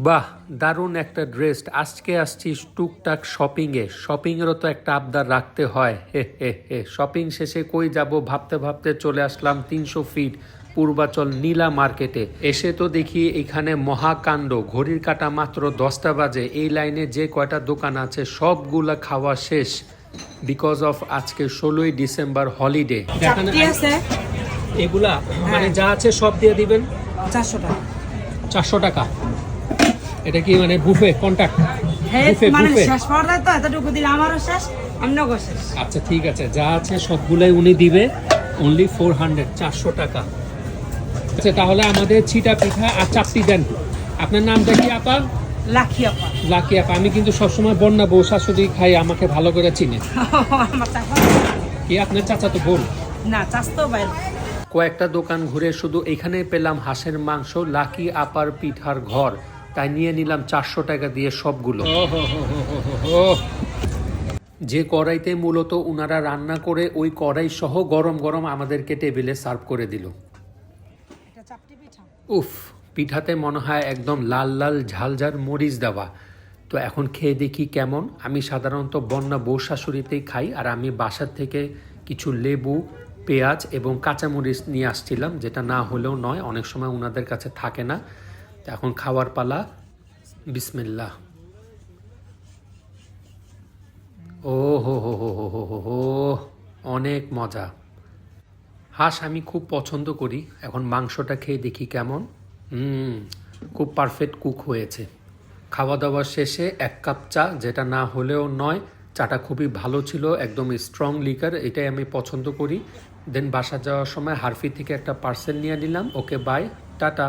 বাহ, দারুণ একটা ড্রেস। আজকে আসছি টুকটাক শপিংয়েরও তো একটা আবদার রাখতে হয়। হে হে হে, শপিং শেষে কই যাব ভাবতে ভাবতে চলে আসলাম 300 ফিট পূর্বাচল নীলা মার্কেটে। এসে তো দেখি এখানে মহাকাণ্ড, ঘড়ির কাঁটা মাত্র 10টা বাজে। এই লাইনে যে কয়টা দোকান আছে সবগুলা খাওয়া শেষ, বিকজ অফ আজকে 16ই ডিসেম্বর হলিডে। চাপটি আছে এগুলা মানে যা আছে সব দিয়ে দিবেন 400 টাকা। 400 টাকা। এটা কি মানে বুফে কন্ট্যাক্ট? হ্যাঁ, বুফে মানে বুফে শেষ পর্যায়ে তো এতটুকু দিলে আমারও শেষ, আমরাও শেষ। আচ্ছা ঠিক আছে, যা আছে সবগুলাই উনি দিবে। অনলি 400, 400 টাকা। আচ্ছা তাহলে আমাদের ছিটা পিঠা আর চাপটি দেন। আপনার নামটা কি আপা? লাখি আপা। লাকি আপা। আমি কিন্তু সবসময় বন্যা বউ শাশুড়ি খাই, আমাকে ভালো করে চিনে। আমার চাপা কি আপনার চাচা তো বোন? না, চাস্তো বাইরে। কয়েকটা দোকান ঘুরে শুধু এখানেই পেলাম হাঁসের মাংস, লাকি আপার পিঠার ঘর। তাই নিয়ে নিলাম 400 টাকা দিয়ে সবগুলো। যে কড়াইতে মূলত উনারা রান্না করে ওই কড়াই সহ গরম গরম আমাদেরকে টেবিলে সার্ভ করে দিল। এটা চাপটি পিঠা। উফ, পিঠাতে মনে হয় একদম লাল লাল ঝালঝাল মরিচ দেওয়া। তো এখন খেয়ে দেখি কেমন। আমি সাধারণত বন্যা বউ শাশুড়িতেই খাই, আর আমি বাসার থেকে কিছু লেবু, পেঁয়াজ এবং কাঁচামরিচ নিয়ে আসছিলাম, যেটা না হলেও নয়, অনেক সময় ওনাদের কাছে থাকে না। তো এখন খাওয়ার পালা। বিসমিল্লাহ। ও হো হো হো হো হো হো হো, অনেক মজা। হাঁস আমি খুব পছন্দ করি। এখন মাংসটা খেয়ে দেখি কেমন। খুব পারফেক্ট কুক হয়েছে। খাওয়া দাওয়া শেষে 1 কাপ চা, যেটা না হলেও নয়। চাটা খুবই ভালো ছিল, একদম স্ট্রং লিকার, এটাই আমি পছন্দ করি। দেন বাসা যাওয়ার সময় হারফি থেকে একটা পার্সেল নিয়ে নিলাম। Okay bye, tata.